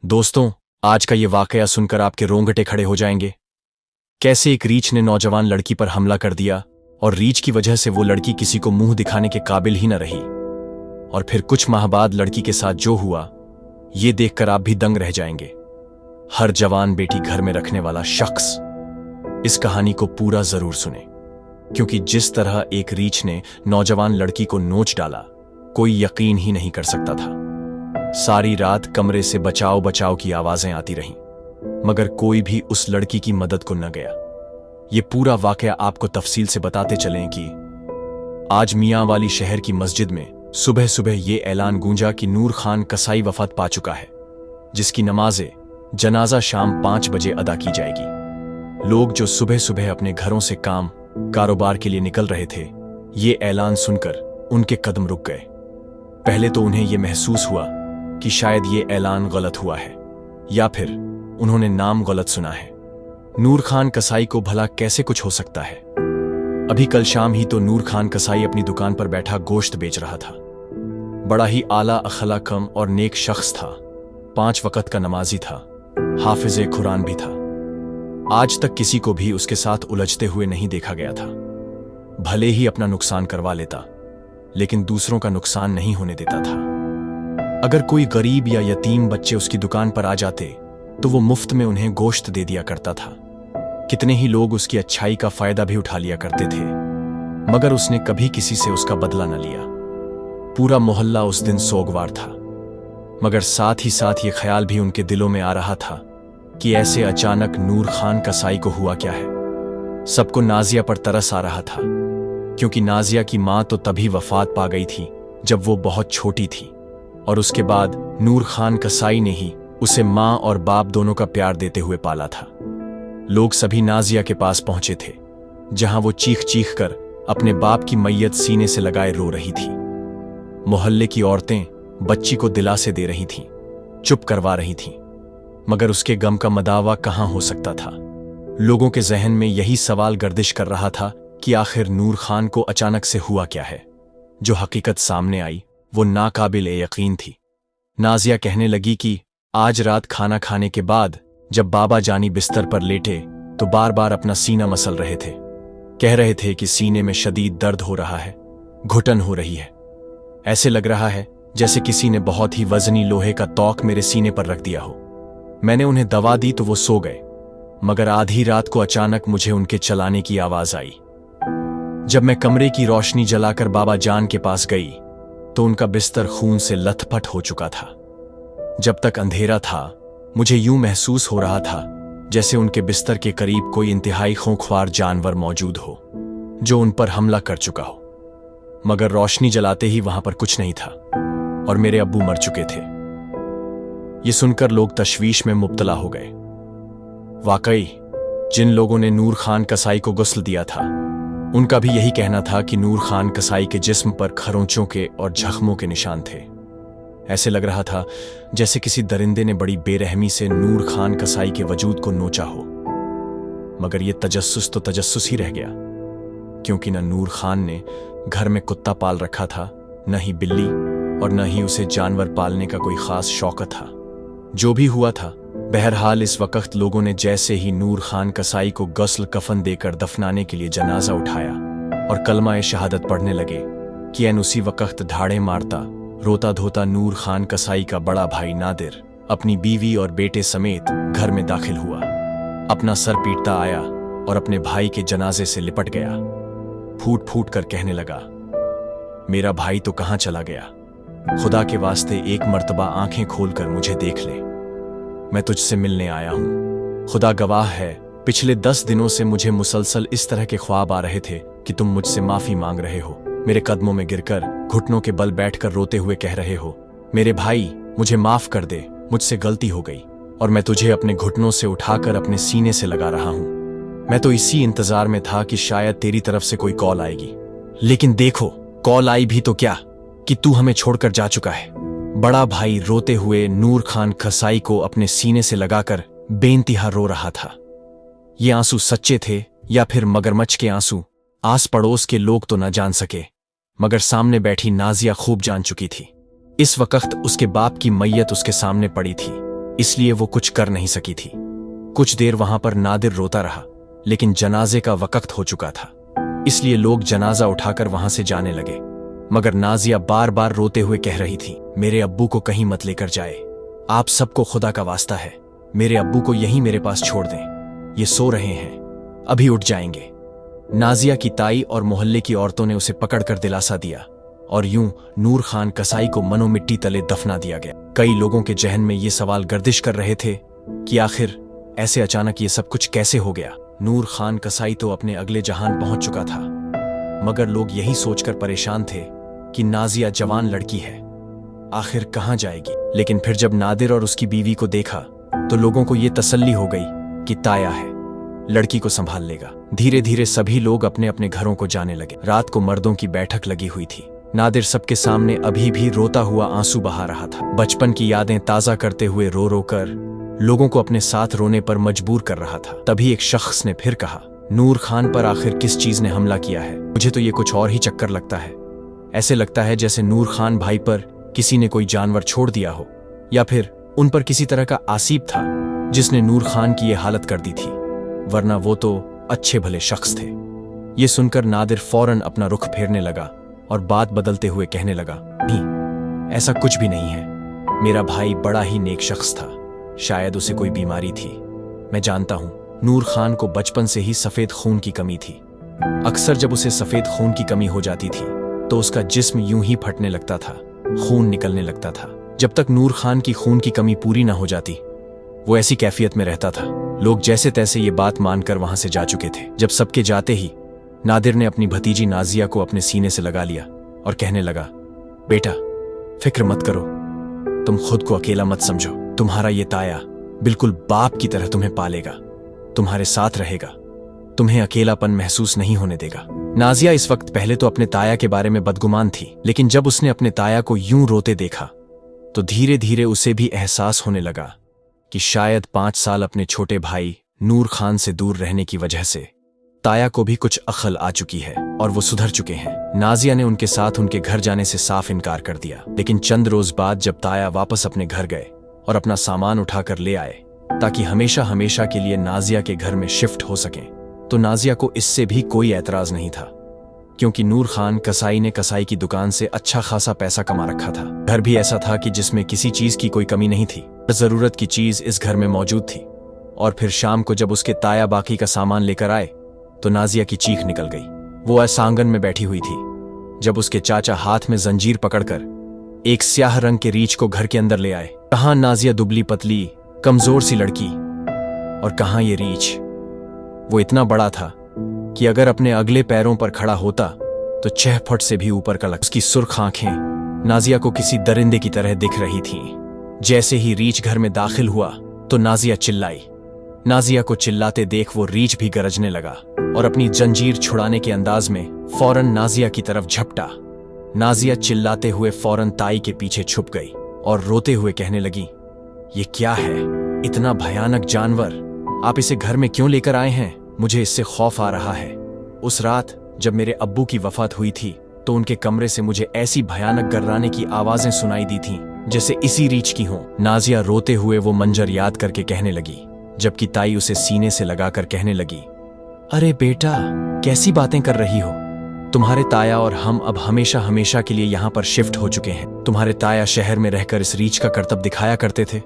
दोस्तों, आज का ये वाकया सुनकर आपके रोंगटे खड़े हो जाएंगे। कैसे एक रीछ ने नौजवान लड़की पर हमला कर दिया और रीछ की वजह से वो लड़की किसी को मुंह दिखाने के काबिल ही न रही। और फिर कुछ माह बाद लड़की के साथ जो हुआ, ये देखकर आप भी दंग रह जाएंगे। हर जवान बेटी घर में रखने वाला शख्स इस कहानी को पूरा जरूर सुने, क्योंकि जिस तरह एक रीछ ने नौजवान लड़की को नोच डाला, कोई यकीन ही नहीं कर सकता था। सारी रात कमरे से बचाओ बचाओ की आवाजें आती रहीं, मगर कोई भी उस लड़की की मदद को न गया। ये पूरा वाकया आपको तफसील से बताते चलें कि आज मियां वाली शहर की मस्जिद में सुबह सुबह ये ऐलान गूंजा कि नूर खान कसाई वफात पा चुका है, जिसकी नमाज़े जनाजा शाम 5 बजे अदा की जाएगी। लोग जो सुबह सुबह अपने घरों से काम कारोबार के लिए निकल रहे थे, ये ऐलान सुनकर उनके कदम रुक गए। पहले तो उन्हें यह महसूस हुआ कि शायद ये ऐलान गलत हुआ है, या फिर उन्होंने नाम गलत सुना है। नूर खान कसाई को भला कैसे कुछ हो सकता है। अभी कल शाम ही तो नूर खान कसाई अपनी दुकान पर बैठा गोश्त बेच रहा था। बड़ा ही आला अखलाकम और नेक शख्स था। 5 वक्त का नमाजी था, हाफिज़े कुरान भी था। आज तक किसी को भी उसके साथ उलझते हुए नहीं देखा गया था। भले ही अपना नुकसान करवा लेता, लेकिन दूसरों का नुकसान नहीं होने देता था। अगर कोई गरीब या यतीम बच्चे उसकी दुकान पर आ जाते तो वो मुफ्त में उन्हें गोश्त दे दिया करता था। कितने ही लोग उसकी अच्छाई का फायदा भी उठा लिया करते थे, मगर उसने कभी किसी से उसका बदला न लिया। पूरा मोहल्ला उस दिन सोगवार था, मगर साथ ही साथ ये ख्याल भी उनके दिलों में आ रहा था कि ऐसे अचानक नूर खान कसाई को हुआ क्या है। सबको नाजिया पर तरस आ रहा था, क्योंकि नाजिया की मां तो तभी वफात पा गई थी जब वो बहुत छोटी थी, और उसके बाद नूर खान कसाई ने ही उसे मां और बाप दोनों का प्यार देते हुए पाला था। लोग सभी नाजिया के पास पहुंचे थे, जहां वो चीख चीख कर अपने बाप की मैयत सीने से लगाए रो रही थी। मोहल्ले की औरतें बच्ची को दिलासे दे रही थीं, चुप करवा रही थीं, मगर उसके गम का मदावा कहां हो सकता था। लोगों के जहन में यही सवाल गर्दिश कर रहा था कि आखिर नूर खान को अचानक से हुआ क्या है। जो हकीकत सामने आई वो नाकाबिल यकीन थी। नाजिया कहने लगी कि आज रात खाना खाने के बाद जब बाबा जानी बिस्तर पर लेटे तो बार बार अपना सीना मसल रहे थे। कह रहे थे कि सीने में शदीद दर्द हो रहा है, घुटन हो रही है। ऐसे लग रहा है जैसे किसी ने बहुत ही वजनी लोहे का तौक मेरे सीने पर रख दिया हो। मैंने उन्हें दवा दी तो वो सो गए, मगर आधी रात को अचानक मुझे उनके चलाने की आवाज आई। जब मैं कमरे की रोशनी जलाकर बाबा जान के पास गई तो उनका बिस्तर खून से लथपथ हो चुका था। जब तक अंधेरा था, मुझे यूं महसूस हो रहा था जैसे उनके बिस्तर के करीब कोई इंतहाई खूंखार जानवर मौजूद हो, जो उन पर हमला कर चुका हो। मगर रोशनी जलाते ही वहां पर कुछ नहीं था, और मेरे अब्बू मर चुके थे। ये सुनकर लोग तशवीश में मुब्तला हो गए। वाकई जिन लोगों ने नूर खान कसाई को गुस्ल दिया था, उनका भी यही कहना था कि नूर खान कसाई के जिस्म पर खरोंचों के और जख्मों के निशान थे। ऐसे लग रहा था जैसे किसी दरिंदे ने बड़ी बेरहमी से नूर खान कसाई के वजूद को नोचा हो। मगर यह तजस्सुस तो तजस्सुस ही रह गया, क्योंकि न नूर खान ने घर में कुत्ता पाल रखा था, न ही बिल्ली, और न ही उसे जानवर पालने का कोई खास शौक था। जो भी हुआ था, बहरहाल इस वक्त लोगों ने जैसे ही नूर खान कसाई को गस्ल कफन देकर दफनाने के लिए जनाजा उठाया और कलमा शहादत पढ़ने लगे कि एन उसी वक्त ढाड़े मारता रोता धोता नूर खान कसाई का बड़ा भाई नादिर अपनी बीवी और बेटे समेत घर में दाखिल हुआ। अपना सर पीटता आया और अपने भाई के जनाजे से लिपट गया। फूट फूट कर कहने लगा, मेरा भाई तो कहां चला गया? खुदा के वास्ते एक मर्तबा आंखें खोलकर मुझे देख ले, मैं तुझसे मिलने आया हूं। खुदा गवाह है, पिछले 10 दिनों से मुझे मुसलसल इस तरह के ख्वाब आ रहे थे कि तुम मुझसे माफी मांग रहे हो, मेरे कदमों में गिरकर घुटनों के बल बैठकर रोते हुए कह रहे हो, मेरे भाई मुझे माफ कर दे, मुझसे गलती हो गई। और मैं तुझे अपने घुटनों से उठाकर अपने सीने से लगा रहा हूं। मैं तो इसी इंतजार में था कि शायद तेरी तरफ से कोई कॉल आएगी, लेकिन देखो कॉल आई भी तो क्या कि तू हमें छोड़कर जा चुका है। बड़ा भाई रोते हुए नूर खान कसाई को अपने सीने से लगाकर बेइंतहा रो रहा था। ये आंसू सच्चे थे या फिर मगरमच्छ के आंसू, आस पड़ोस के लोग तो न जान सके, मगर सामने बैठी नाजिया खूब जान चुकी थी। इस वक्त उसके बाप की मैयत उसके सामने पड़ी थी, इसलिए वो कुछ कर नहीं सकी थी। कुछ देर वहां पर नादिर रोता रहा, लेकिन जनाजे का वक्त हो चुका था, इसलिए लोग जनाजा उठाकर वहां से जाने लगे। मगर नाजिया बार बार रोते हुए कह रही थी, मेरे अब्बू को कहीं मत लेकर जाए, आप सबको खुदा का वास्ता है, मेरे अब्बू को यहीं मेरे पास छोड़ दें, ये सो रहे हैं, अभी उठ जाएंगे। नाजिया की ताई और मोहल्ले की औरतों ने उसे पकड़कर दिलासा दिया और यूं नूर खान कसाई को मनो मिट्टी तले दफना दिया गया। कई लोगों के जहन में ये सवाल गर्दिश कर रहे थे कि आखिर ऐसे अचानक ये सब कुछ कैसे हो गया। नूर खान कसाई तो अपने अगले जहान पहुंच चुका था, मगर लोग यही सोचकर परेशान थे कि नाजिया जवान लड़की है, आखिर कहां जाएगी। लेकिन फिर जब नादिर और उसकी बीवी को देखा तो लोगों को यह तसल्ली हो गई कि ताया है, लड़की को संभाल लेगा। धीरे धीरे सभी लोग अपने अपने घरों को जाने लगे। रात को मर्दों की बैठक लगी हुई थी। नादिर सबके सामने अभी भी रोता हुआ आंसू बहा रहा था, बचपन की यादें ताजा करते हुए रो रो कर लोगों को अपने साथ रोने पर मजबूर कर रहा था। तभी एक शख्स ने फिर कहा, नूर खान पर आखिर किस चीज ने हमला किया है? मुझे तो ये कुछ और ही चक्कर लगता है। ऐसे लगता है जैसे नूर खान भाई पर किसी ने कोई जानवर छोड़ दिया हो, या फिर उन पर किसी तरह का आसीब था जिसने नूर खान की ये हालत कर दी थी, वरना वो तो अच्छे भले शख्स थे। ये सुनकर नादिर फौरन अपना रुख फेरने लगा और बात बदलते हुए कहने लगा, नहीं, ऐसा कुछ भी नहीं है, मेरा भाई बड़ा ही नेक शख्स था, शायद उसे कोई बीमारी थी। मैं जानता हूं, नूर खान को बचपन से ही सफेद खून की कमी थी। अक्सर जब उसे सफेद खून की कमी हो जाती थी तो उसका जिस्म यूं ही फटने लगता था, खून निकलने लगता था। जब तक नूर खान की खून की कमी पूरी ना हो जाती वो ऐसी कैफियत में रहता था। लोग जैसे तैसे ये बात मानकर वहां से जा चुके थे। जब सबके जाते ही नादिर ने अपनी भतीजी नाजिया को अपने सीने से लगा लिया और कहने लगा, बेटा फिक्र मत करो, तुम खुद को अकेला मत समझो, तुम्हारा ये ताया बिल्कुल बाप की तरह तुम्हें पालेगा, तुम्हारे साथ रहेगा, तुम्हें अकेलापन महसूस नहीं होने देगा। नाजिया इस वक्त पहले तो अपने ताया के बारे में बदगुमान थी, लेकिन जब उसने अपने ताया को यूं रोते देखा तो धीरे धीरे उसे भी एहसास होने लगा कि शायद 5 साल अपने छोटे भाई नूर खान से दूर रहने की वजह से ताया को भी कुछ अक्ल आ चुकी है और वो सुधर चुके हैं। नाजिया ने उनके साथ उनके घर जाने से साफ इनकार कर दिया, लेकिन चंद रोज बाद जब ताया वापस अपने घर गए और अपना सामान उठाकर ले आए ताकि हमेशा हमेशा के लिए नाजिया के घर में शिफ्ट हो सकें, तो नाजिया को इससे भी कोई एतराज नहीं था, क्योंकि नूर खान कसाई ने कसाई की दुकान से अच्छा खासा पैसा कमा रखा था। घर भी ऐसा था कि जिसमें किसी चीज की कोई कमी नहीं थी, जरूरत की चीज इस घर में मौजूद थी। और फिर शाम को जब उसके ताया बाकी का सामान लेकर आए तो नाजिया की चीख निकल गई। वो ऐसा आंगन में बैठी हुई थी जब उसके चाचा हाथ में जंजीर पकड़कर एक स्याह रंग के रीछ को घर के अंदर ले आए। कहां नाजिया दुबली पतली कमजोर सी लड़की, और कहां ये रीछ। वो इतना बड़ा था कि अगर अपने अगले पैरों पर खड़ा होता तो 6 फुट से भी ऊपर का उसकी सुर्ख आंखें नाजिया को किसी दरिंदे की तरह दिख रही थीं। जैसे ही रीछ घर में दाखिल हुआ तो नाजिया चिल्लाई। नाजिया को चिल्लाते देख वो रीछ भी गरजने लगा और अपनी जंजीर छुड़ाने के अंदाज में फौरन नाजिया की तरफ झपटा। नाजिया चिल्लाते हुए फौरन ताई के पीछे छुप गई और रोते हुए कहने लगी, ये क्या है, इतना भयानक जानवर, आप इसे घर में क्यों लेकर आए हैं? मुझे इससे खौफ आ रहा है। उस रात जब मेरे अब्बू की वफात हुई थी तो उनके कमरे से मुझे ऐसी भयानक गर्राने की आवाजें सुनाई दी थीं जैसे इसी रीछ की हों। नाजिया रोते हुए वो मंजर याद करके कहने लगी, जबकि ताई उसे सीने से लगाकर कहने लगी, अरे बेटा कैसी बातें कर रही हो, तुम्हारे ताया और हम अब हमेशा हमेशा के लिए यहाँ पर शिफ्ट हो चुके हैं। तुम्हारे ताया शहर में रहकर इस रीछ का करतब दिखाया करते थे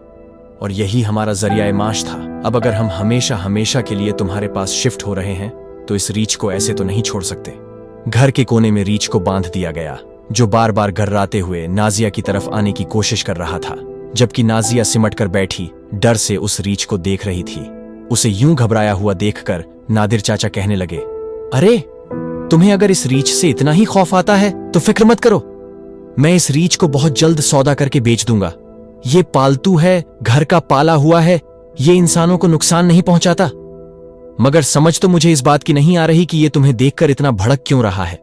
और यही हमारा जरिया माश था। अब अगर हम हमेशा हमेशा के लिए तुम्हारे पास शिफ्ट हो रहे हैं तो इस रीछ को ऐसे तो नहीं छोड़ सकते। घर के कोने में रीछ को बांध दिया गया, जो बार बार गर्राते हुए नाजिया की तरफ आने की कोशिश कर रहा था। जबकि नाजिया सिमट कर बैठी डर से उस रीछ को देख रही थी। उसे यूं घबराया हुआ देखकर नादिर चाचा कहने लगे, अरे तुम्हें अगर इस रीछ से इतना ही खौफ आता है तो फिक्र मत करो, मैं इस रीछ को बहुत जल्द सौदा करके बेच दूंगा। ये पालतू है, घर का पाला हुआ है, ये इंसानों को नुकसान नहीं पहुंचाता। मगर समझ तो मुझे इस बात की नहीं आ रही कि ये तुम्हें देखकर इतना भड़क क्यों रहा है।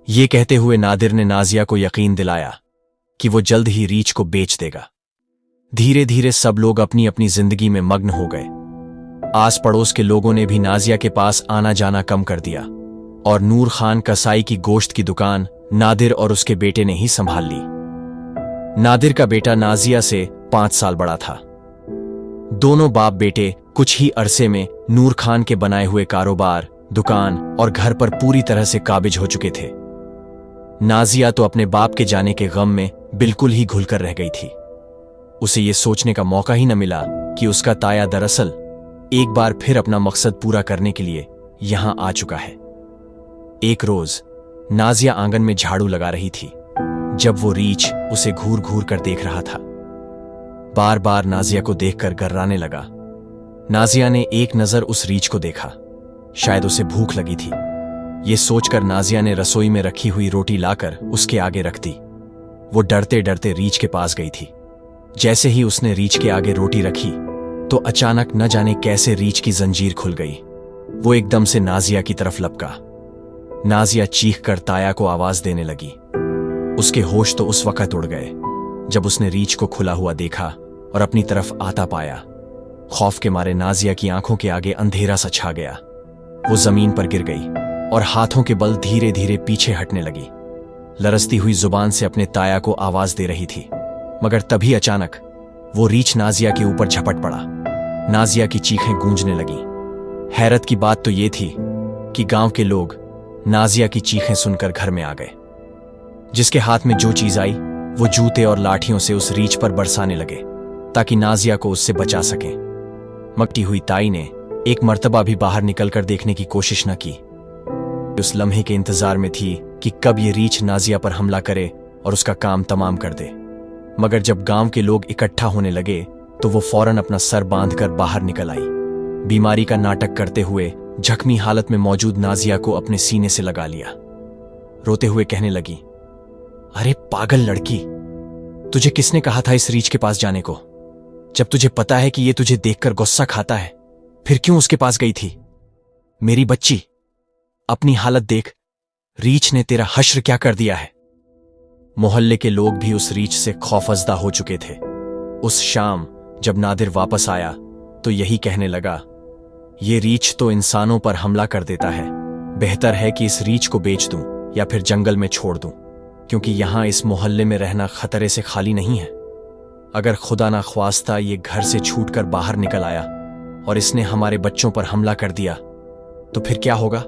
ये कहते हुए नादिर ने नाजिया को यकीन दिलाया कि वो जल्द ही रीछ को बेच देगा। धीरे धीरे सब लोग अपनी अपनी जिंदगी में मग्न हो गए। आस पड़ोस के लोगों ने भी नाजिया के पास आना जाना कम कर दिया और नूर खान कसाई की गोश्त की दुकान नादिर और उसके बेटे ने ही संभाल ली। नादिर का बेटा नाजिया से 5 साल बड़ा था दोनों बाप बेटे कुछ ही अरसे में नूर खान के बनाए हुए कारोबार, दुकान और घर पर पूरी तरह से काबिज हो चुके थे। नाजिया तो अपने बाप के जाने के गम में बिल्कुल ही घुलकर रह गई थी। उसे यह सोचने का मौका ही न मिला कि उसका ताया दरअसल एक बार फिर अपना मकसद पूरा करने के लिए यहां आ चुका है। एक रोज नाजिया आंगन में झाड़ू लगा रही थी जब वो रीछ उसे घूर घूर कर देख रहा था। बार बार नाजिया को देखकर गर्राने लगा। नाजिया ने एक नजर उस रीछ को देखा, शायद उसे भूख लगी थी। ये सोचकर नाजिया ने रसोई में रखी हुई रोटी लाकर उसके आगे रख दी। वो डरते डरते रीछ के पास गई थी। जैसे ही उसने रीछ के आगे रोटी रखी तो अचानक न जाने कैसे रीछ की जंजीर खुल गई। वो एकदम से नाजिया की तरफ लपका। नाजिया चीख कर ताया को आवाज देने लगी। उसके होश तो उस वक्त उड़ गए जब उसने रीछ को खुला हुआ देखा और अपनी तरफ आता पाया। खौफ के मारे नाजिया की आंखों के आगे अंधेरा सा छा गया। वो जमीन पर गिर गई और हाथों के बल धीरे धीरे पीछे हटने लगी। लरसती हुई जुबान से अपने ताया को आवाज दे रही थी, मगर तभी अचानक वो रीछ नाजिया के ऊपर झपट पड़ा। नाजिया की चीखें गूंजने लगी। हैरत की बात तो ये थी कि गांव के लोग नाजिया की चीखें सुनकर घर में आ गए। जिसके हाथ में जो चीज आई वो जूते और लाठियों से उस रीछ पर बरसाने लगे ताकि नाजिया को उससे बचा सकें। मकटी हुई ताई ने एक मर्तबा भी बाहर निकलकर देखने की कोशिश न की। उस लम्हे के इंतजार में थी कि कब ये रीछ नाजिया पर हमला करे और उसका काम तमाम कर दे। मगर जब गांव के लोग इकट्ठा होने लगे तो वो फौरन अपना सर बांधकर बाहर निकल आई। बीमारी का नाटक करते हुए जख्मी हालत में मौजूद नाजिया को अपने सीने से लगा लिया। रोते हुए कहने लगी, अरे पागल लड़की, तुझे किसने कहा था इस रीछ के पास जाने को? जब तुझे पता है कि ये तुझे देखकर गुस्सा खाता है, फिर क्यों उसके पास गई थी? मेरी बच्ची, अपनी हालत देख, रीछ ने तेरा हश्र क्या कर दिया है। मोहल्ले के लोग भी उस रीछ से खौफजदा हो चुके थे। उस शाम जब नादिर वापस आया तो यही कहने लगा, ये रीछ तो इंसानों पर हमला कर देता है। बेहतर है कि इस रीछ को बेच दूं या फिर जंगल में छोड़ दूं, क्योंकि यहां इस मोहल्ले में रहना खतरे से खाली नहीं है। अगर खुदा ना ख्वास्ता ये घर से छूटकर बाहर निकल आया और इसने हमारे बच्चों पर हमला कर दिया तो फिर क्या होगा?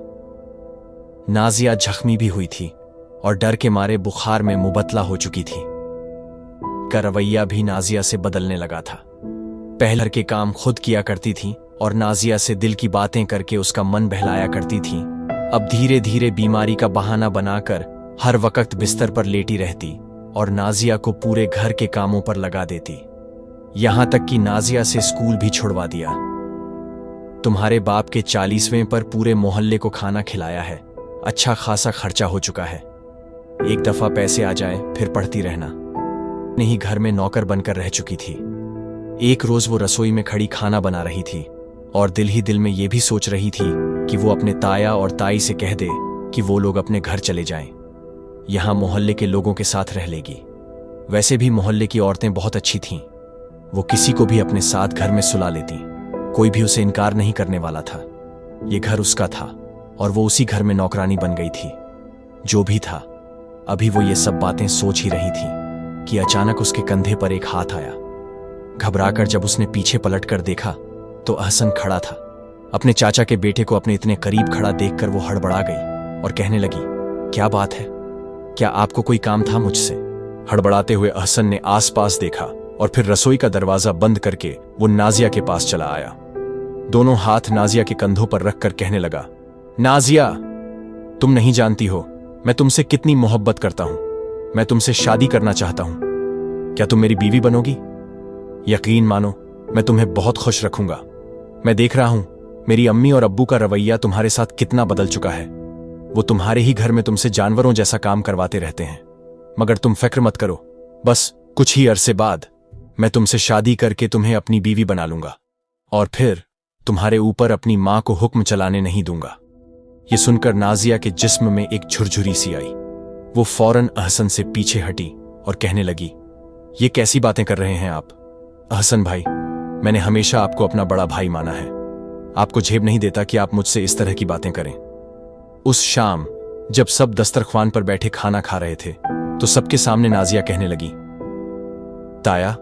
नाजिया जख्मी भी हुई थी और डर के मारे बुखार में मुबतला हो चुकी थी। का रवैया भी नाजिया से बदलने लगा था। पहले के काम खुद किया करती थी और नाजिया से दिल की बातें करके उसका मन बहलाया करती थी। अब धीरे धीरे बीमारी का बहाना बनाकर हर वक्त बिस्तर पर लेटी रहती और नाजिया को पूरे घर के कामों पर लगा देती। यहां तक कि नाजिया से स्कूल भी छुड़वा दिया। तुम्हारे बाप के 40वें पर पूरे मोहल्ले को खाना खिलाया है, अच्छा खासा खर्चा हो चुका है। एक दफा पैसे आ जाए फिर पढ़ती रहना। नहीं, घर में नौकर बनकर रह चुकी थी। एक रोज वो रसोई में खड़ी खाना बना रही थी और दिल ही दिल में ये भी सोच रही थी कि वो अपने ताया और ताई से कह दे कि वो लोग अपने घर चले जाएं। यहां मोहल्ले के लोगों के साथ रह लेगी। वैसे भी मोहल्ले की औरतें बहुत अच्छी थीं। वो किसी को भी अपने साथ घर में सुला लेती। कोई भी उसे इनकार नहीं करने वाला था। ये घर उसका था और वो उसी घर में नौकरानी बन गई थी। जो भी था, अभी वो ये सब बातें सोच ही रही थी कि अचानक उसके कंधे पर एक हाथ आया। घबराकर जब उसने पीछे पलटकर देखा तो अहसन खड़ा था। अपने चाचा के बेटे को अपने इतने करीब खड़ा देखकर वो हड़बड़ा गई और कहने लगी, क्या बात है? क्या आपको कोई काम था मुझसे? हड़बड़ाते हुए अहसन ने आसपास देखा और फिर रसोई का दरवाजा बंद करके वो नाजिया के पास चला आया। दोनों हाथ नाजिया के कंधों पर रखकर कहने लगा, नाजिया, तुम नहीं जानती हो मैं तुमसे कितनी मोहब्बत करता हूं। मैं तुमसे शादी करना चाहता हूं। क्या तुम मेरी बीवी बनोगी? यकीन मानो, मैं तुम्हें बहुत खुश रखूंगा। मैं देख रहा हूं मेरी अम्मी और अब्बू का रवैया तुम्हारे साथ कितना बदल चुका है। वो तुम्हारे ही घर में तुमसे जानवरों जैसा काम करवाते रहते हैं। मगर तुम फिक्र मत करो, बस कुछ ही अरसे बाद मैं तुमसे शादी करके तुम्हें अपनी बीवी बना लूंगा और फिर तुम्हारे ऊपर अपनी मां को हुक्म चलाने नहीं दूंगा। ये सुनकर नाजिया के जिस्म में एक झुरझुरी सी आई। वो फौरन अहसन से पीछे हटी और कहने लगी, ये कैसी बातें कर रहे हैं आप? अहसन भाई, मैंने हमेशा आपको अपना बड़ा भाई माना है। आपको झेप नहीं देता कि आप मुझसे इस तरह की बातें करें। उस शाम जब सब दस्तरख्वान पर बैठे खाना खा रहे थे तो सबके सामने नाजिया कहने लगी, ताया,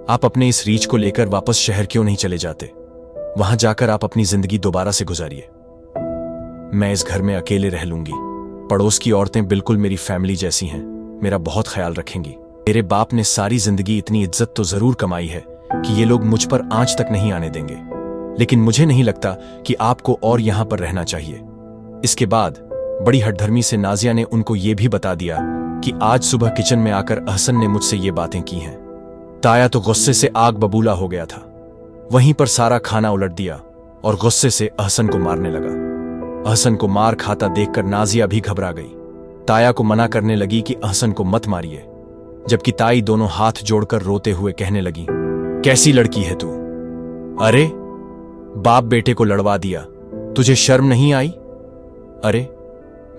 आप अपने इस रीच को लेकर वापस शहर क्यों नहीं चले जाते? वहां जाकर आप अपनी जिंदगी दोबारा से गुजारिए। मैं इस घर में अकेले रह लूंगी। पड़ोस की औरतें बिल्कुल मेरी फैमिली जैसी हैं, मेरा बहुत ख्याल रखेंगी। मेरे बाप ने सारी जिंदगी इतनी इज्जत तो जरूर कमाई है कि ये लोग मुझ पर आंच तक नहीं आने देंगे, लेकिन मुझे नहीं लगता कि आपको और यहां पर रहना चाहिए। इसके बाद बड़ी हठधर्मी से नाजिया ने उनको ये भी बता दिया कि आज सुबह किचन में आकर अहसन ने मुझसे ये बातें की हैं। ताया तो गुस्से से आग बबूला हो गया था। वहीं पर सारा खाना उलट दिया और गुस्से से अहसन को मारने लगा। अहसन को मार खाता देखकर नाजिया भी घबरा गई। ताया को मना करने लगी कि अहसन को मत मारिए, जबकि ताई दोनों हाथ जोड़कर रोते हुए कहने लगी, कैसी लड़की है तू? अरे बाप बेटे को लड़वा दिया, तुझे शर्म नहीं आई? अरे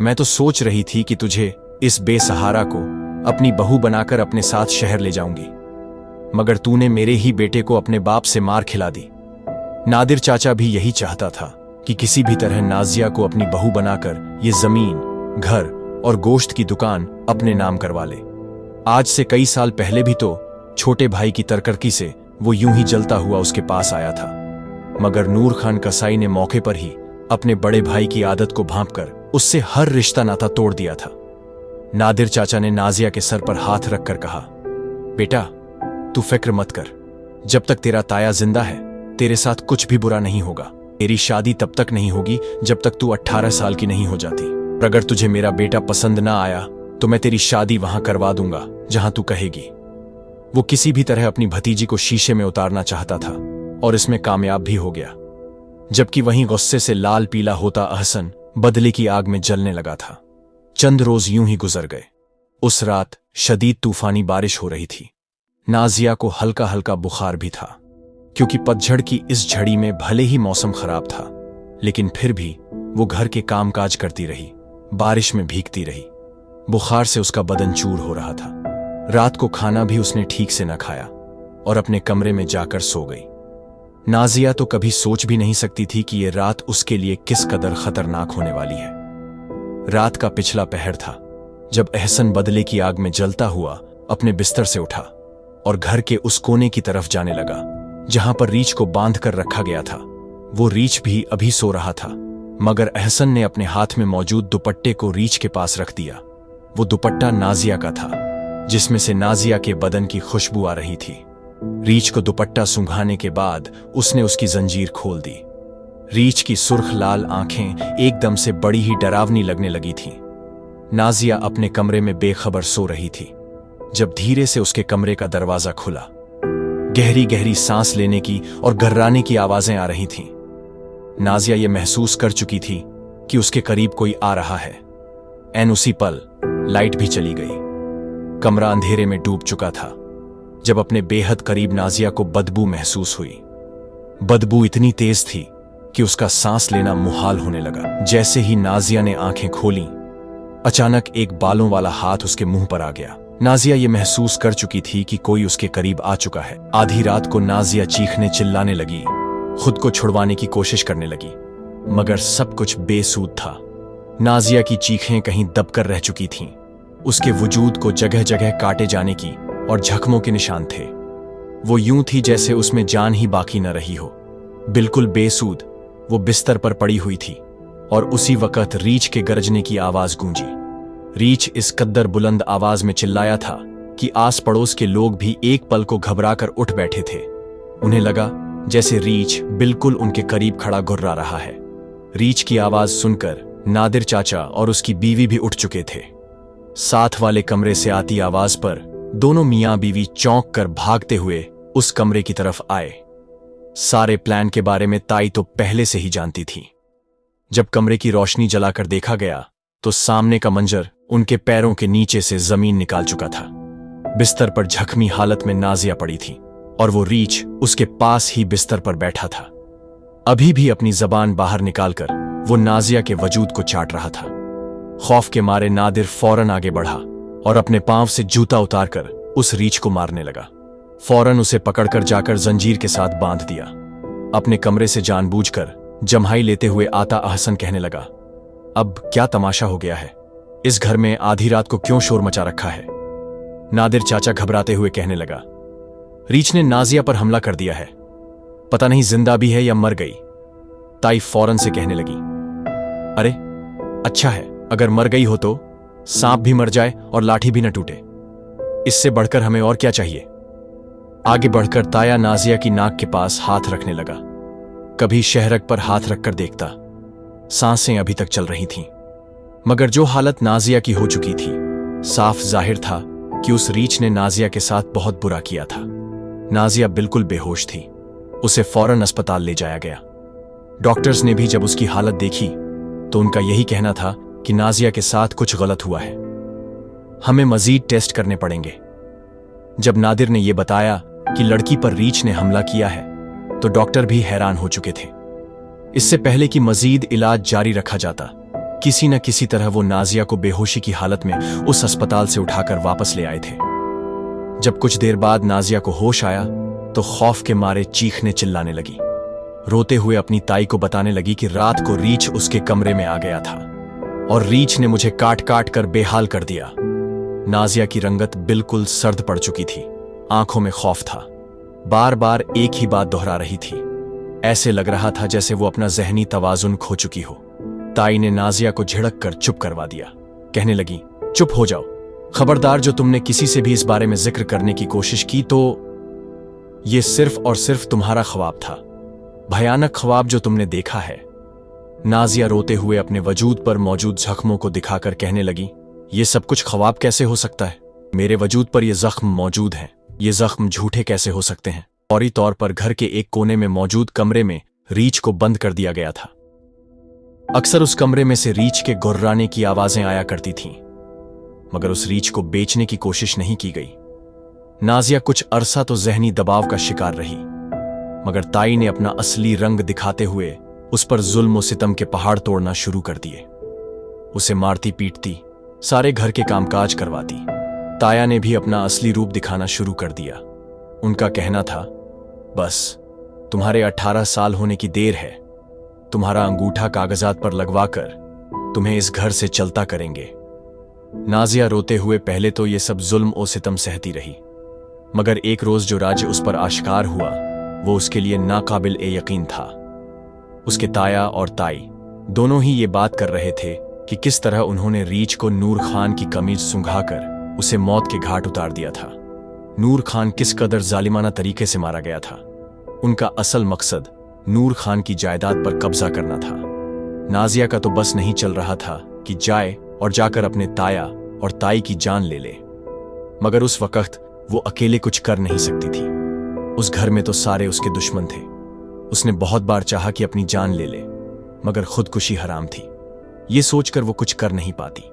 मैं तो सोच रही थी कि तुझे, इस बेसहारा को, अपनी बहू बनाकर अपने साथ शहर ले जाऊंगी, मगर तूने मेरे ही बेटे को अपने बाप से मार खिला दी। नादिर चाचा भी यही चाहता था कि किसी भी तरह नाजिया को अपनी बहू बनाकर ये जमीन, घर और गोश्त की दुकान अपने नाम करवा ले। आज से कई साल पहले भी तो छोटे भाई की तरकरकी से वो यूं ही जलता हुआ उसके पास आया था, मगर नूर खान कसाई ने मौके पर ही अपने बड़े भाई की आदत को भांपकर उससे हर रिश्ता नाता तोड़ दिया था। नादिर चाचा ने नाजिया के सर पर हाथ रखकर कहा, बेटा तू फिक्र मत कर, जब तक तेरा ताया जिंदा है तेरे साथ कुछ भी बुरा नहीं होगा। तेरी शादी तब तक नहीं होगी जब तक तू 18 साल की नहीं हो जाती। और अगर तुझे मेरा बेटा पसंद ना आया तो मैं तेरी शादी वहां करवा दूंगा जहां तू कहेगी। वो किसी भी तरह अपनी भतीजी को शीशे में उतारना चाहता था और इसमें कामयाब भी हो गया। जबकि वहीं गुस्से से लाल पीला होता अहसन बदले की आग में जलने लगा था। चंद रोज यूं ही गुजर गए। उस रात शदीद तूफानी बारिश हो रही थी। नाजिया को हल्का हल्का बुखार भी था, क्योंकि पतझड़ की इस झड़ी में भले ही मौसम खराब था, लेकिन फिर भी वो घर के कामकाज करती रही, बारिश में भीगती रही। बुखार से उसका बदन चूर हो रहा था। रात को खाना भी उसने ठीक से न खाया और अपने कमरे में जाकर सो गई। नाजिया तो कभी सोच भी नहीं सकती थी कि ये रात उसके लिए किस कदर खतरनाक होने वाली है। रात का पिछला पहर था जब अहसन बदले की आग में जलता हुआ अपने बिस्तर से उठा और घर के उस कोने की तरफ जाने लगा जहां पर रीछ को बांध कर रखा गया था। वो रीछ भी अभी सो रहा था, मगर अहसन ने अपने हाथ में मौजूद दुपट्टे को रीछ के पास रख दिया। वो दुपट्टा नाजिया का था, जिसमें से नाजिया के बदन की खुशबू आ रही थी। रीछ को दुपट्टा सूंघाने के बाद उसने उसकी जंजीर खोल दी। रीछ की सुर्ख लाल आंखें एकदम से बड़ी ही डरावनी लगने लगी थीं। नाजिया अपने कमरे में बेखबर सो रही थी जब धीरे से उसके कमरे का दरवाजा खुला। गहरी गहरी सांस लेने की और गर्राने की आवाजें आ रही थीं। नाजिया ये महसूस कर चुकी थी कि उसके करीब कोई आ रहा है। एन उसी पल लाइट भी चली गई। कमरा अंधेरे में डूब चुका था जब अपने बेहद करीब नाजिया को बदबू महसूस हुई। बदबू इतनी तेज थी कि उसका सांस लेना मुहाल होने लगा। जैसे ही नाजिया ने आंखें खोलीं, अचानक एक बालों वाला हाथ उसके मुंह पर आ गया। नाजिया ये महसूस कर चुकी थी कि कोई उसके करीब आ चुका है। आधी रात को नाजिया चीखने चिल्लाने लगी, खुद को छुड़वाने की कोशिश करने लगी, मगर सब कुछ बेसूद था। नाजिया की चीखें कहीं दबकर रह चुकी थीं। उसके वजूद को जगह जगह काटे जाने की और जख्मों के निशान थे। वो यूं थी जैसे उसमें जान ही बाकी न रही हो। बिल्कुल बेसूद वो बिस्तर पर पड़ी हुई थी और उसी वक्त रीछ के गरजने की आवाज गूंजी। रीछ इस कद्दर बुलंद आवाज में चिल्लाया था कि आस पड़ोस के लोग भी एक पल को घबराकर उठ बैठे थे। उन्हें लगा जैसे रीछ बिल्कुल उनके करीब खड़ा गुर्रा रहा है। रीछ की आवाज सुनकर नादिर चाचा और उसकी बीवी भी उठ चुके थे। साथ वाले कमरे से आती आवाज पर दोनों मियां बीवी चौंक कर भागते हुए उस कमरे की तरफ आए। सारे प्लान के बारे में ताई तो पहले से ही जानती थी। जब कमरे की रोशनी जलाकर देखा गया तो सामने का मंजर उनके पैरों के नीचे से जमीन निकाल चुका था। बिस्तर पर जख्मी हालत में नाजिया पड़ी थी और वो रीछ उसके पास ही बिस्तर पर बैठा था। अभी भी अपनी जबान बाहर निकालकर वो नाजिया के वजूद को चाट रहा था। खौफ के मारे नादिर फौरन आगे बढ़ा और अपने पांव से जूता उतारकर उस रीछ को मारने लगा। फौरन उसे पकड़कर जाकर जंजीर के साथ बांध दिया। अपने कमरे से जानबूझकर जम्हाई लेते हुए आता अहसन कहने लगा, अब क्या तमाशा हो गया है? इस घर में आधी रात को क्यों शोर मचा रखा है? नादिर चाचा घबराते हुए कहने लगा, रीच ने नाजिया पर हमला कर दिया है, पता नहीं जिंदा भी है या मर गई। ताई फौरन से कहने लगी, अरे अच्छा है, अगर मर गई हो तो सांप भी मर जाए और लाठी भी न टूटे, इससे बढ़कर हमें और क्या चाहिए। आगे बढ़कर ताया नाजिया की नाक के पास हाथ रखने लगा, कभी शहरक पर हाथ रखकर देखता। सांसें अभी तक चल रही थीं, मगर जो हालत नाजिया की हो चुकी थी, साफ जाहिर था कि उस रीछ ने नाजिया के साथ बहुत बुरा किया था। नाजिया बिल्कुल बेहोश थी, उसे फौरन अस्पताल ले जाया गया। डॉक्टर्स ने भी जब उसकी हालत देखी तो उनका यही कहना था कि नाजिया के साथ कुछ गलत हुआ है, हमें मजीद टेस्ट करने पड़ेंगे। जब नादिर ने यह बताया कि लड़की पर रीछ ने हमला किया है तो डॉक्टर भी हैरान हो चुके थे। इससे पहले कि मजीद इलाज जारी रखा जाता, किसी न किसी तरह वो नाजिया को बेहोशी की हालत में उस अस्पताल से उठाकर वापस ले आए थे। जब कुछ देर बाद नाजिया को होश आया तो खौफ के मारे चीखने चिल्लाने लगी, रोते हुए अपनी ताई को बताने लगी कि रात को रीछ उसके कमरे में आ गया था और रीछ ने मुझे काट काट कर बेहाल कर दिया। नाजिया की रंगत बिल्कुल सर्द पड़ चुकी थी, आंखों में खौफ था, बार बार एक ही बात दोहरा रही थी। ऐसे लग रहा था जैसे वो अपना जहनी तवाजुन खो चुकी हो। ताई ने नाजिया को झिड़क कर चुप करवा दिया, कहने लगी, चुप हो जाओ, खबरदार जो तुमने किसी से भी इस बारे में जिक्र करने की कोशिश की तो ये सिर्फ और सिर्फ तुम्हारा ख्वाब था, भयानक ख्वाब जो तुमने देखा है। नाजिया रोते हुए अपने वजूद पर मौजूद जख्मों को दिखाकर कहने लगी, ये सब कुछ ख्वाब कैसे हो सकता है? मेरे वजूद पर ये जख्म मौजूद हैं, ये जख्म झूठे कैसे हो सकते हैं? फौरी तौर पर घर के एक कोने में मौजूद कमरे में रीछ को बंद कर दिया गया था। अक्सर उस कमरे में से रीछ के गुर्राने की आवाजें आया करती थीं, मगर उस रीछ को बेचने की कोशिश नहीं की गई। नाजिया कुछ अरसा तो जहनी दबाव का शिकार रही, मगर ताई ने अपना असली रंग दिखाते हुए उस पर जुल्म और सितम के पहाड़ तोड़ना शुरू कर दिए। उसे मारती पीटती, सारे घर के कामकाज करवाती। ताया ने भी अपना असली रूप दिखाना शुरू कर दिया। उनका कहना था, बस तुम्हारे 18 साल होने की देर है, तुम्हारा अंगूठा कागजात पर लगवाकर तुम्हें इस घर से चलता करेंगे। नाजिया रोते हुए पहले तो ये सब जुल्म और सितम सहती रही, मगर एक रोज जो राज्य उस पर आश्कार हुआ वो उसके लिए नाकाबिल ए यकीन था। उसके ताया और ताई दोनों ही ये बात कर रहे थे कि किस तरह उन्होंने रीछ को नूर खान की कमीज सुंघाकर उसे मौत के घाट उतार दिया था। नूर खान किस कदर जालिमाना तरीके से मारा गया था। उनका असल मकसद नूर खान की जायदाद पर कब्जा करना था। नाजिया का तो बस नहीं चल रहा था कि जाए और जाकर अपने ताया और ताई की जान ले ले, मगर उस वक्त वो अकेले कुछ कर नहीं सकती थी। उस घर में तो सारे उसके दुश्मन थे। उसने बहुत बार चाहा कि अपनी जान ले ले, मगर खुदकुशी हराम थी। ये सोचकर वो कुछ कर नहीं पाती।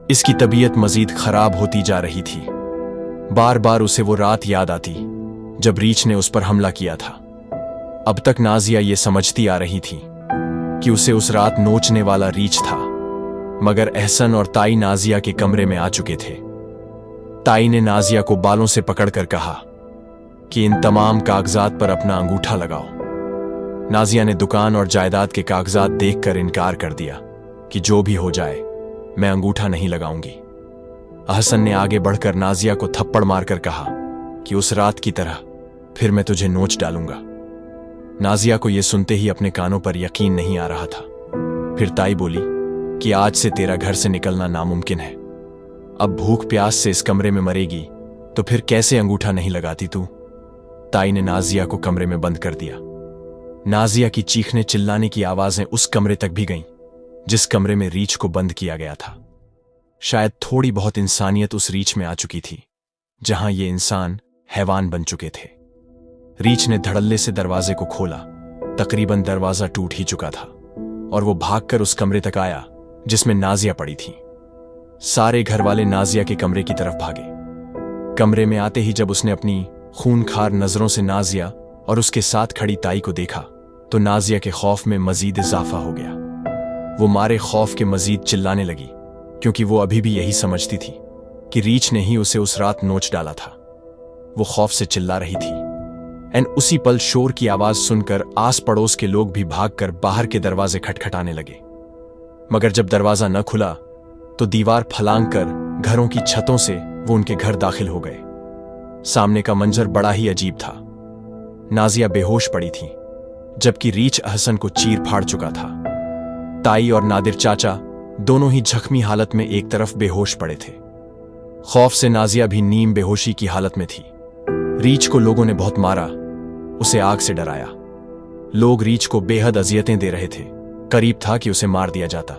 इसकी तबीयत मजीद खराब होती जा रही थी। बार बार उसे वो रात याद आती जब रीछ ने उस पर हमला किया था। अब तक नाजिया ये समझती आ रही थी कि उसे उस रात नोचने वाला रीछ था, मगर एहसन और ताई नाजिया के कमरे में आ चुके थे। ताई ने नाजिया को बालों से पकड़कर कहा कि इन तमाम कागजात पर अपना अंगूठा लगाओ। नाजिया ने दुकान और जायदाद के कागजात देखकर इनकार कर दिया कि जो भी हो जाए मैं अंगूठा नहीं लगाऊंगी। अहसन ने आगे बढ़कर नाजिया को थप्पड़ मारकर कहा कि उस रात की तरह फिर मैं तुझे नोच डालूंगा। नाजिया को यह सुनते ही अपने कानों पर यकीन नहीं आ रहा था। फिर ताई बोली कि आज से तेरा घर से निकलना नामुमकिन है। अब भूख प्यास से इस कमरे में मरेगी तो फिर कैसे अंगूठा नहीं लगाती तू? ताई ने नाजिया को कमरे में बंद कर दिया। नाजिया की चीखने चिल्लाने की आवाजें उस कमरे तक भी गईं जिस कमरे में रीछ को बंद किया गया था। शायद थोड़ी बहुत इंसानियत उस रीछ में आ चुकी थी, जहां ये इंसान हैवान बन चुके थे। रीछ ने धड़ल्ले से दरवाजे को खोला। तकरीबन दरवाजा टूट ही चुका था और वो भागकर उस कमरे तक आया जिसमें नाजिया पड़ी थी। सारे घर वाले नाजिया के कमरे की तरफ भागे। कमरे में आते ही जब उसने अपनी खूनखार नजरों से नाजिया और उसके साथ खड़ी ताई को देखा तो नाजिया के खौफ में मजीद इजाफा हो गया। वो मारे खौफ के मजीद चिल्लाने लगी, क्योंकि वो अभी भी यही समझती थी कि रीछ ने ही उसे उस रात नोच डाला था। वो खौफ से चिल्ला रही थी। उसी पल शोर की आवाज सुनकर आस पड़ोस के लोग भी भागकर बाहर के दरवाजे खटखटाने लगे, मगर जब दरवाजा न खुला तो दीवार फलांग कर घरों की छतों से वो उनके घर दाखिल हो गए। सामने का मंजर बड़ा ही अजीब था। नाजिया बेहोश पड़ी थी, जबकि रीछ अहसन को चीर फाड़ चुका था। ताई और नादिर चाचा दोनों ही जख्मी हालत में एक तरफ बेहोश पड़े थे। खौफ से नाजिया भी नीम बेहोशी की हालत में थी। रीछ को लोगों ने बहुत मारा, उसे आग से डराया। लोग रीछ को बेहद अजियतें दे रहे थे। करीब था कि उसे मार दिया जाता,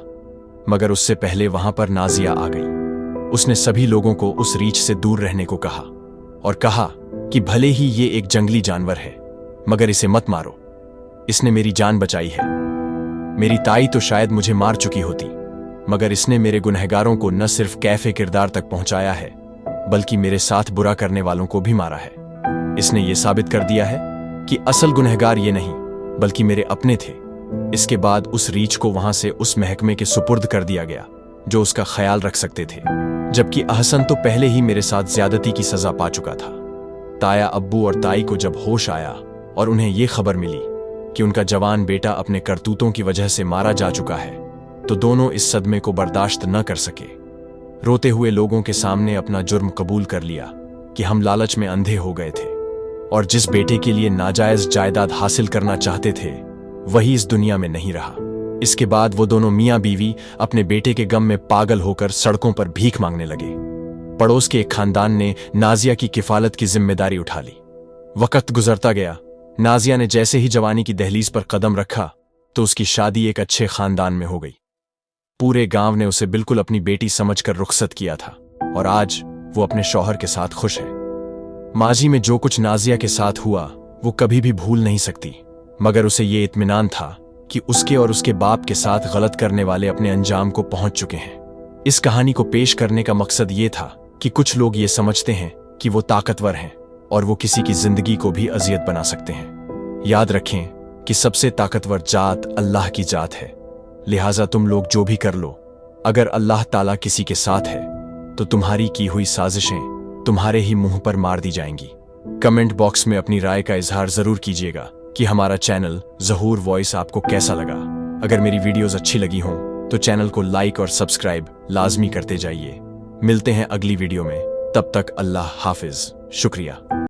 मगर उससे पहले वहां पर नाजिया आ गई। उसने सभी लोगों को उस रीछ से दूर रहने को कहा और कहा कि भले ही ये एक जंगली जानवर है, मगर इसे मत मारो। इसने मेरी जान बचाई है। मेरी ताई तो शायद मुझे मार चुकी होती, मगर इसने मेरे गुनहगारों को न सिर्फ कैफे किरदार तक पहुंचाया है, बल्कि मेरे साथ बुरा करने वालों को भी मारा है। इसने ये साबित कर दिया है कि असल गुनहगार ये नहीं, बल्कि मेरे अपने थे। इसके बाद उस रीछ को वहां से उस महकमे के सुपुर्द कर दिया गया जो उसका ख्याल रख सकते थे, जबकि अहसन तो पहले ही मेरे साथ ज्यादती की सजा पा चुका था। ताया, अब्बू और ताई को जब होश आया और उन्हें यह खबर मिली कि उनका जवान बेटा अपने करतूतों की वजह से मारा जा चुका है, तो दोनों इस सदमे को बर्दाश्त न कर सके। रोते हुए लोगों के सामने अपना जुर्म कबूल कर लिया कि हम लालच में अंधे हो गए थे और जिस बेटे के लिए नाजायज जायदाद हासिल करना चाहते थे, वही इस दुनिया में नहीं रहा। इसके बाद वो दोनों मियां बीवी अपने बेटे के गम में पागल होकर सड़कों पर भीख मांगने लगे। पड़ोस के एक खानदान ने नाजिया की किफालत की जिम्मेदारी उठा ली। वक्त गुजरता गया। नाजिया ने जैसे ही जवानी की दहलीज पर कदम रखा तो उसकी शादी एक अच्छे खानदान में हो गई। पूरे गांव ने उसे बिल्कुल अपनी बेटी समझकर रुखसत किया था और आज वो अपने शौहर के साथ खुश है। माजी में जो कुछ नाजिया के साथ हुआ वो कभी भी भूल नहीं सकती, मगर उसे ये इत्मीनान था कि उसके और उसके बाप के साथ गलत करने वाले अपने अंजाम को पहुंच चुके हैं। इस कहानी को पेश करने का मकसद ये था कि कुछ लोग ये समझते हैं कि वो ताकतवर हैं और वो किसी की जिंदगी को भी अजियत बना सकते हैं। याद रखें कि सबसे ताकतवर जात अल्लाह की जात है, लिहाजा तुम लोग जो भी कर लो, अगर अल्लाह ताला किसी के साथ है तो तुम्हारी की हुई साजिशें तुम्हारे ही मुंह पर मार दी जाएंगी। कमेंट बॉक्स में अपनी राय का इजहार जरूर कीजिएगा कि हमारा चैनल ज़हूर वॉइस आपको कैसा लगा। अगर मेरी वीडियोस अच्छी लगी हों तो चैनल को लाइक और सब्सक्राइब लाजमी करते जाइए। मिलते हैं अगली वीडियो में, तब तक अल्लाह हाफिज। शुक्रिया।